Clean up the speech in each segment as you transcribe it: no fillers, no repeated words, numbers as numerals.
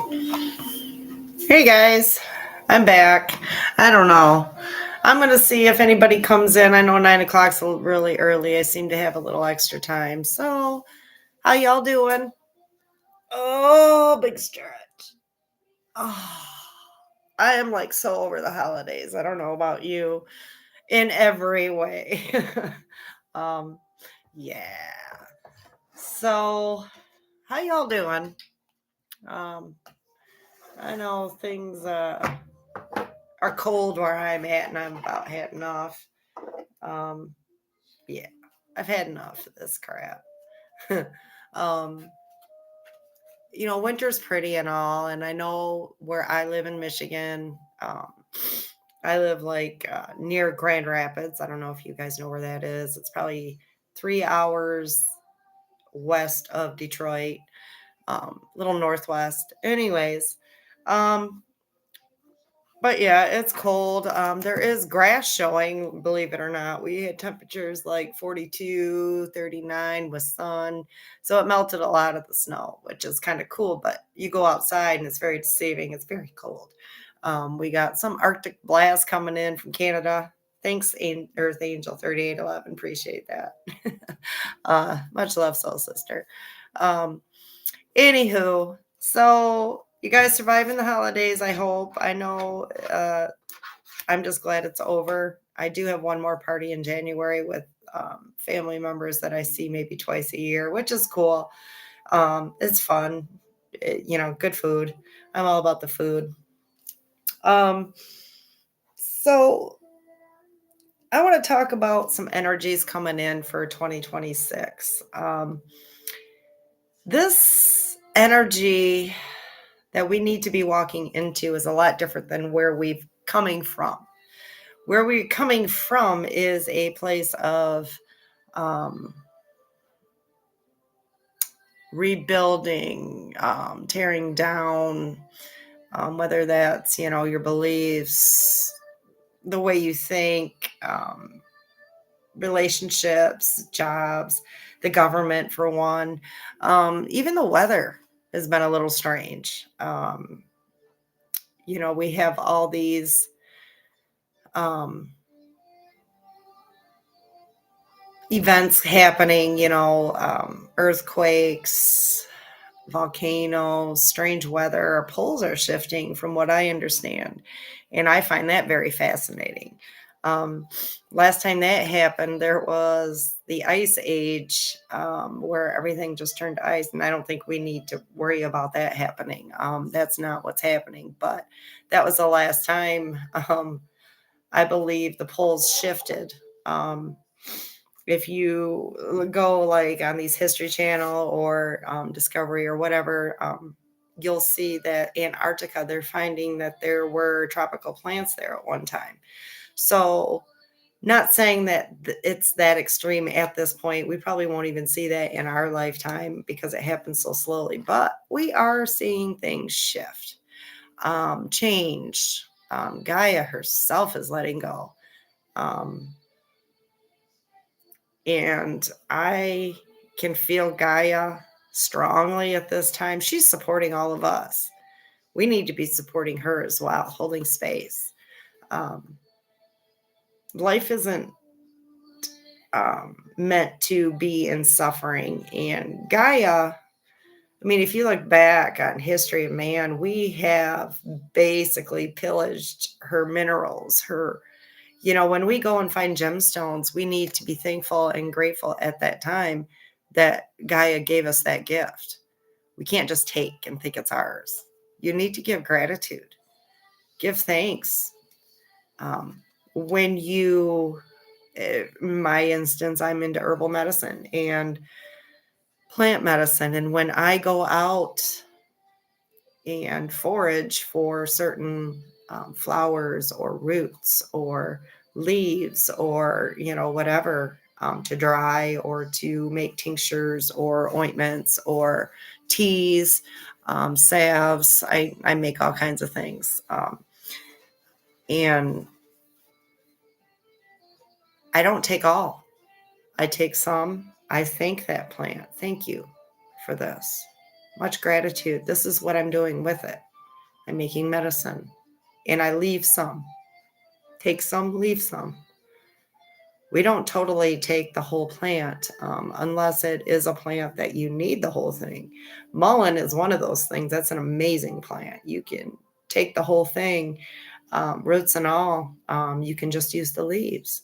Hey guys, I'm back. I don't know. I'm going to see if anybody comes in. I know 9 o'clock's really early. I seem to have a little extra time. So, how y'all doing? Oh, big stretch. Oh, I am like so over the holidays. I don't know about you in every way. um, yeah. So, how y'all doing? Um, I know things are cold where I'm at, and I'm about had enough. Um, yeah, I've had enough of this crap. um, Winter's pretty and all, and I know where I live in Michigan. I live like near Grand Rapids. I don't know if you guys know where that is. It's probably 3 hours west of Detroit, little northwest. Anyways, um, but yeah, it's cold. There is grass showing, believe it or not. We had temperatures like 42, 39 with sun. So it melted a lot of the snow, which is kind of cool. But you go outside and it's very deceiving. It's very cold. We got some Arctic blast coming in from Canada. Thanks, Earth Angel 3811. Appreciate that. Much love, soul sister. Um, Anywho, so you guys surviving the holidays, I hope. I know I'm just glad it's over. I do have one more party in January with family members that I see maybe twice a year, which is cool. It's fun. Good food. I'm all about the food. Um, so I want to talk about some energies coming in for 2026. This energy that we need to be walking into is a lot different than where we've coming from. Where we're coming from is a place of um, rebuilding, tearing down, whether that's your beliefs, the way you think, relationships, jobs, the government for one, even the weather has been a little strange. We have all these um, events happening, earthquakes, volcanoes, strange weather. Our poles are shifting from what I understand. And I find that very fascinating. Um, Last time that happened, there was the ice age where everything just turned to ice. And I don't think we need to worry about that happening. That's not what's happening. But that was the last time I believe the poles shifted. If you go like on these History Channel or Discovery or whatever, you'll see that Antarctica, they're finding that there were tropical plants there at one time. So, not saying that it's that extreme at this point. We probably won't even see that in our lifetime because it happens so slowly, but we are seeing things shift, change. Gaia herself is letting go. Um, And I can feel Gaia strongly at this time. She's supporting all of us. We need to be supporting her as well, holding space. Um, Life isn't meant to be in suffering. And Gaia, I mean, if you look back on history of man, we have basically pillaged her minerals, when we go and find gemstones, we need to be thankful and grateful at that time that Gaia gave us that gift. We can't just take and think it's ours. You need to give gratitude, give thanks. When you, in my instance, I'm into herbal medicine and plant medicine. And when I go out and forage for certain flowers or roots or leaves or whatever, to dry or to make tinctures or ointments or teas, salves. I make all kinds of things, and I don't take all. I take some. I thank that plant. Thank you for this. much gratitude. This is what I'm doing with it. I'm making medicine, and I leave some. Take some, leave some. We don't totally take the whole plant unless it is a plant that you need the whole thing. Mullein is one of those things. That's an amazing plant. You can take the whole thing, roots and all. You can just use the leaves.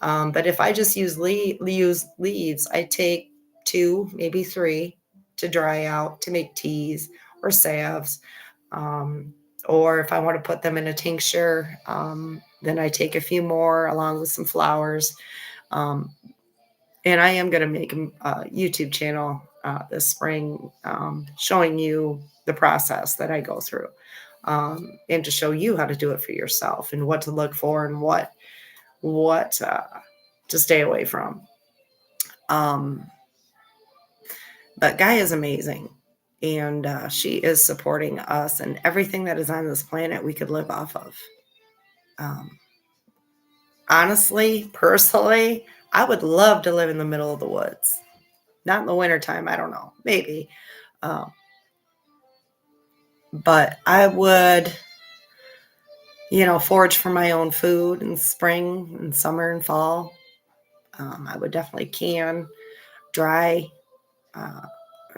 But if I just use leaves, I take 2, maybe 3 to dry out to make teas or salves. Um, or if I want to put them in a tincture, then I take a few more along with some flowers. Um, and I am going to make a YouTube channel this spring showing you the process that I go through, and to show you how to do it for yourself and what to look for and what to stay away from. Um, but Gaia is amazing, and she is supporting us and everything that is on this planet we could live off of. Um, Honestly, personally, I would love to live in the middle of the woods. Not in the wintertime, I don't know, maybe. Um, but I would, forage for my own food in spring and summer and fall. I would definitely can dry uh,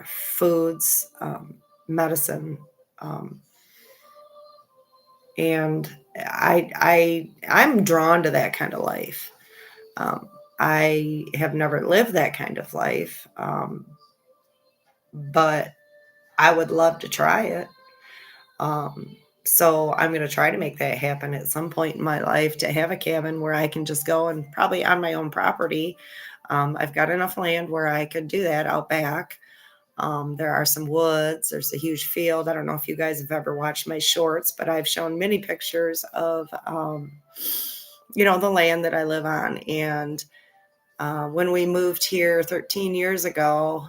foods, medicine, um, and I'm drawn to that kind of life. Um, I have never lived that kind of life, but I would love to try it. So I'm going to try to make that happen at some point in my life to have a cabin where I can just go and probably on my own property. I've got enough land where I could do that out back. There are some woods. There's a huge field. I don't know if you guys have ever watched my shorts, but I've shown many pictures of, the land that I live on. And when we moved here 13 years ago,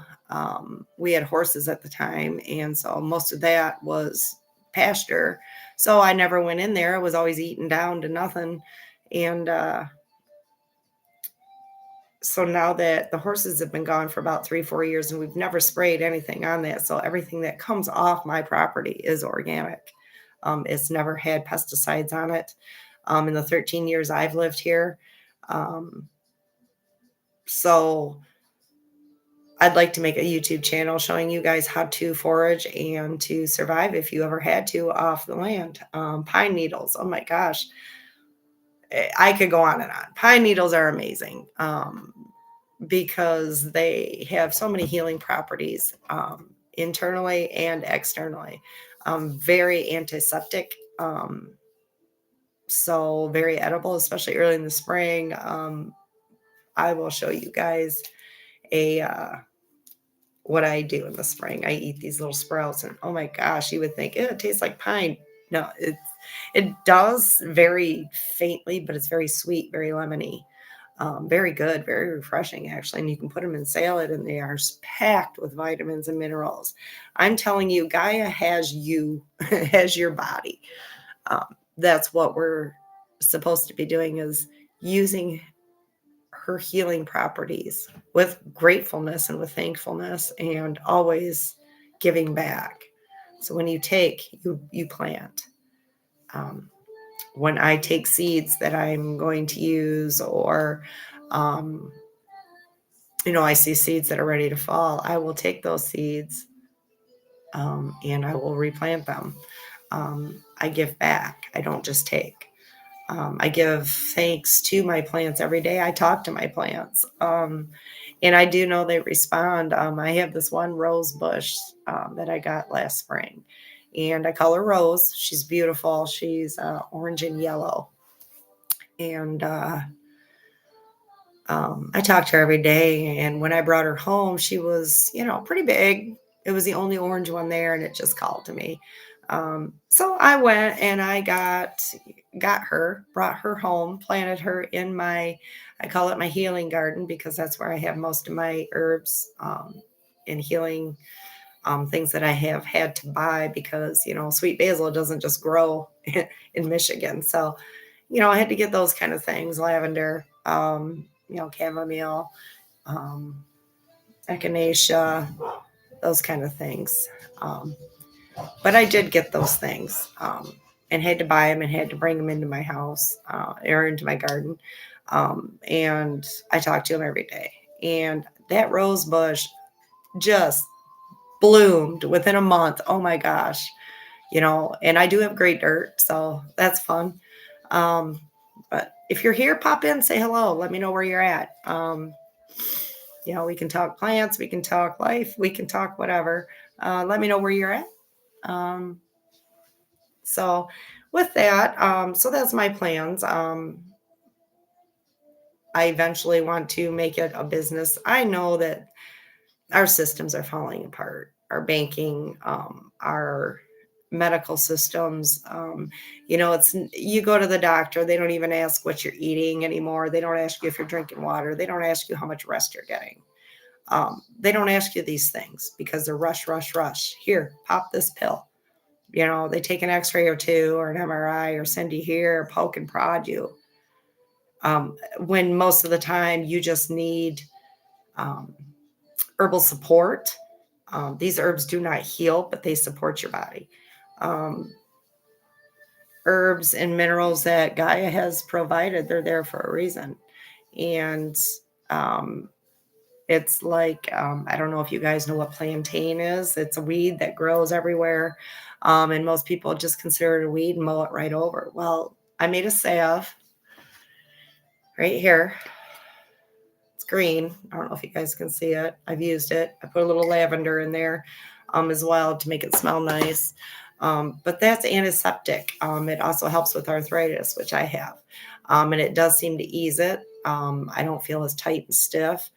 we had horses at the time. And so most of that was pasture. So I never went in there. It was always eaten down to nothing. And so now that the horses have been gone for about 3-4 years and we've never sprayed anything on that, so everything that comes off my property is organic. It's never had pesticides on it in the 13 years I've lived here. Um, so I'd like to make a YouTube channel showing you guys how to forage and to survive if you ever had to off the land. Pine needles, oh my gosh, I could go on and on. Pine needles are amazing. Because they have so many healing properties, internally and externally. Very antiseptic, so very edible, especially early in the spring. I will show you guys a what I do in the spring. I eat these little sprouts, and oh my gosh, you would think it tastes like pine. No, it does very faintly, but it's very sweet, very lemony. Very good, very refreshing, actually. And you can put them in salad, and they are packed with vitamins and minerals. I'm telling you, Gaia has you, has your body. That's what we're supposed to be doing, is using her healing properties with gratefulness and with thankfulness, and always giving back. So when you take, you plant. When I take seeds that I'm going to use, or um, I see seeds that are ready to fall, I will take those seeds, and I will replant them. I give back. I don't just take. I give thanks to my plants every day. I talk to my plants. And I do know they respond. I have this one rose bush that I got last spring, and I call her Rose. She's beautiful. She's orange and yellow. And I talked to her every day. And when I brought her home, she was, pretty big. It was the only orange one there, and it just called to me. So I went and I got her, brought her home, planted her in I call it my healing garden, because that's where I have most of my herbs and healing things that I have had to buy, because, sweet basil doesn't just grow in Michigan. So, I had to get those kind of things, lavender, chamomile, echinacea, those kind of things. Um, but I did get those things, and had to buy them and had to bring them into my house, or into my garden. And I talk to them every day. And that rose bush just bloomed within a month. Oh my gosh. And I do have great dirt, so that's fun. Um, but if you're here, pop in, say hello, let me know where you're at. We can talk plants, we can talk life, we can talk whatever. Let me know where you're at. Um, so with that, so that's my plans. I eventually want to make it a business. I know that our systems are falling apart, our banking, our medical systems. It's you go to the doctor, they don't even ask what you're eating anymore. They don't ask you if you're drinking water. They don't ask you how much rest you're getting. They don't ask you these things because they're rush, rush, rush. Here, pop this pill. They take an x-ray or two or an MRI or send you here, poke and prod you. When most of the time you just need um, herbal support. These herbs do not heal, but they support your body. Um, Herbs and minerals that Gaia has provided, they're there for a reason. And um, it's like, I don't know if you guys know what plantain is. It's a weed that grows everywhere. And most people just consider it a weed and mow it right over. Well, I made a salve right here. It's green. I don't know if you guys can see it. I've used it. I put a little lavender in there as well to make it smell nice. But that's antiseptic. It also helps with arthritis, which I have. And it does seem to ease it. I don't feel as tight and stiff.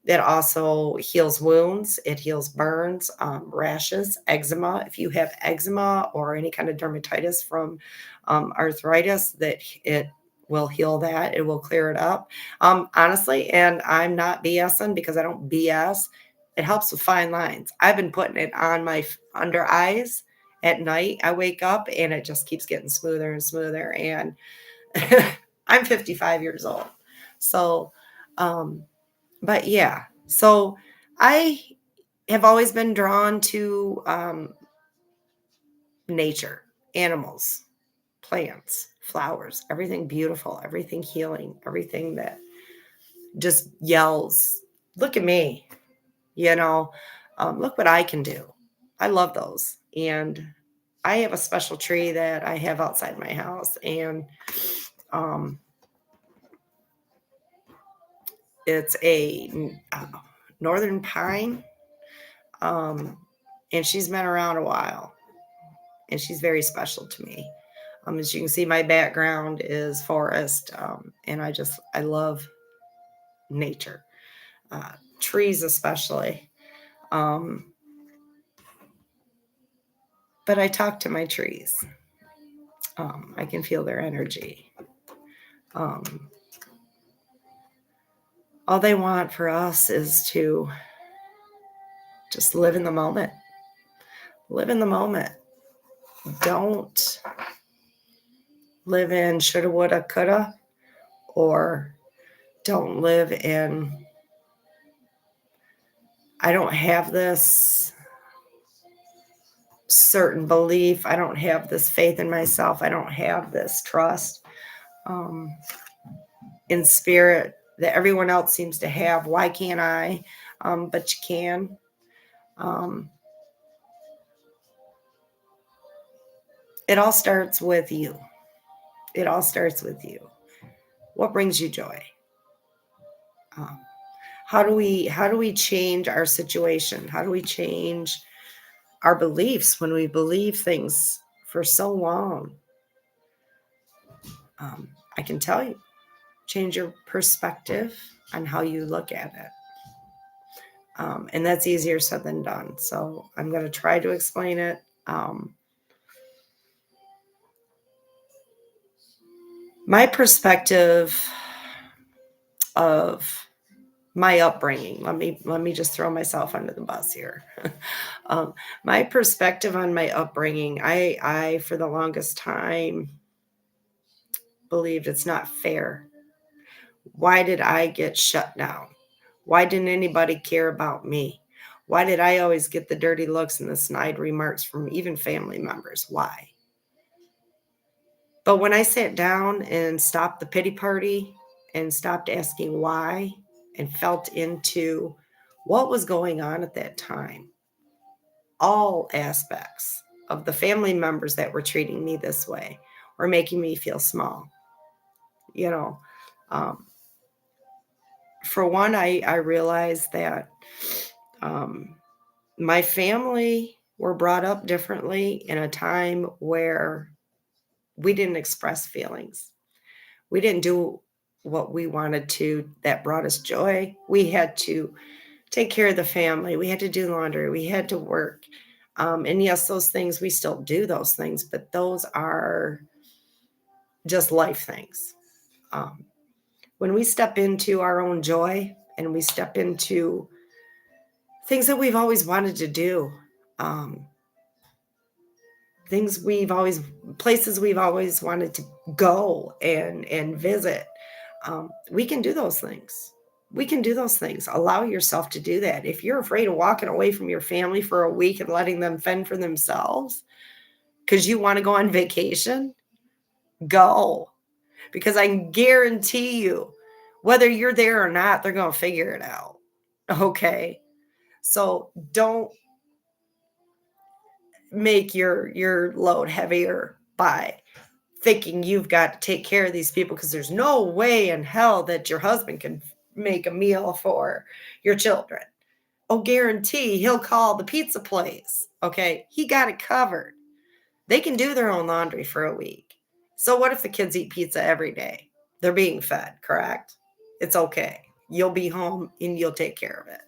It also heals wounds. It heals burns, rashes, eczema. If you have eczema or any kind of dermatitis from arthritis, that it will heal that. It will clear it up. Honestly, and I'm not BSing because I don't BS. It helps with fine lines. I've been putting it on my under eyes at night. I wake up and it just keeps getting smoother and smoother. And I'm 55 years old. So, but yeah, so I have always been drawn to nature, animals, plants, flowers, everything beautiful, everything healing, everything that just yells, look at me, you know, look what I can do. I love those. And I have a special tree that I have outside my house, and um, it's a northern pine, um, and she's been around a while, and she's very special to me. As you can see, my background is forest, and I love nature, trees especially. Um, but I talk to my trees. I can feel their energy. Um, all they want for us is to just live in the moment. Live in the moment. Don't live in shoulda, woulda, coulda, or don't live in, I don't have this certain belief. I don't have this faith in myself. I don't have this trust um, in spirit that everyone else seems to have. Why can't I? But you can. Um, it all starts with you. It all starts with you. What brings you joy? Um, how do we change our situation? How do we change our beliefs when we believe things for so long? I can tell you, change your perspective on how you look at it. And that's easier said than done. So I'm going to try to explain it. My perspective of my upbringing. Let me just throw myself under the bus here. um, my perspective on my upbringing. I for the longest time believed it's not fair. Why did I get shut down? Why didn't anybody care about me? Why did I always get the dirty looks and the snide remarks from even family members? Why? But when I sat down and stopped the pity party and stopped asking why and felt into what was going on at that time, all aspects of the family members that were treating me this way were making me feel small. You know, um, for one, I realized that um, my family were brought up differently in a time where we didn't express feelings. We didn't do what we wanted to that brought us joy. We had to take care of the family. We had to do laundry. We had to work. And yes, those things, we still do those things, but those are just life things. Um, when we step into our own joy and we step into things that we've always wanted to do, um, things we've always, places we've always wanted to go and visit, we can do those things. We can do those things. Allow yourself to do that. If you're afraid of walking away from your family for a week and letting them fend for themselves because you want to go on vacation, go. Because I can guarantee you, whether you're there or not, they're going to figure it out. Okay. So don't make your load heavier by thinking you've got to take care of these people because there's no way in hell that your husband can make a meal for your children. Oh, guarantee he'll call the pizza place. Okay. He got it covered. They can do their own laundry for a week. So what if the kids eat pizza every day? They're being fed, correct? It's okay. You'll be home and you'll take care of it.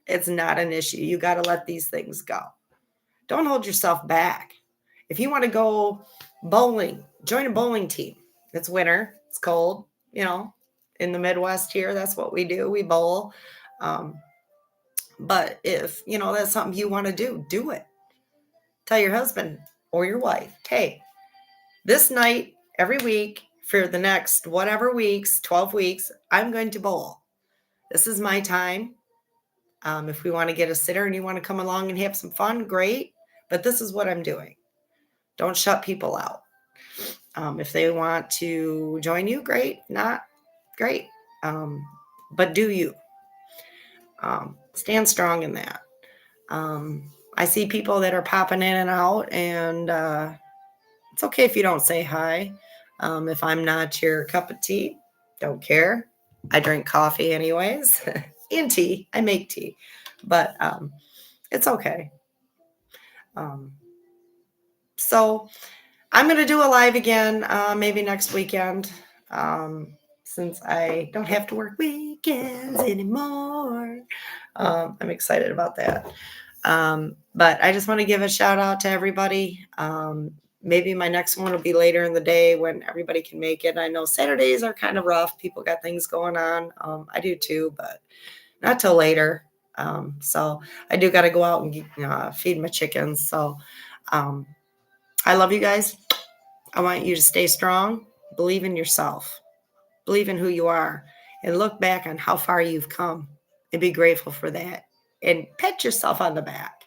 It's not an issue. You got to let these things go. Don't hold yourself back. If you want to go bowling, join a bowling team. It's winter, it's cold, in the Midwest here, that's what we do. We bowl. Um, but if, that's something you want to do it. Tell your husband or your wife, hey, this night, every week, for the next whatever weeks, 12 weeks, I'm going to bowl. This is my time. If we want to get a sitter and you want to come along and have some fun, great. But this is what I'm doing. Don't shut people out. If they want to join you, great. Not great. But do you. Stand strong in that. I see people that are popping in and out, and it's okay if you don't say hi. If I'm not your cup of tea, don't care. I drink coffee anyways, and tea. I make tea, but it's okay. So I'm going to do a live again, maybe next weekend, since I don't have to work weekends anymore. I'm excited about that. But I just want to give a shout out to everybody. Maybe my next one will be later in the day when everybody can make it. I know Saturdays are kind of rough. People got things going on. I do too, but not till later. So I do got to go out and feed my chickens. So I love you guys. I want you to stay strong. Believe in yourself. Believe in who you are. And look back on how far you've come and be grateful for that. And pat yourself on the back.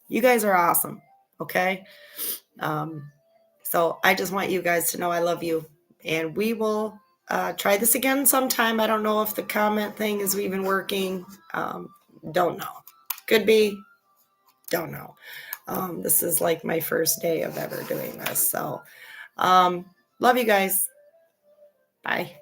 You guys are awesome. Okay? So I just want you guys to know I love you. And we will try this again sometime. I don't know if the comment thing is even working. Don't know. Could be. Don't know. This is like my first day of ever doing this. So love you guys. Bye.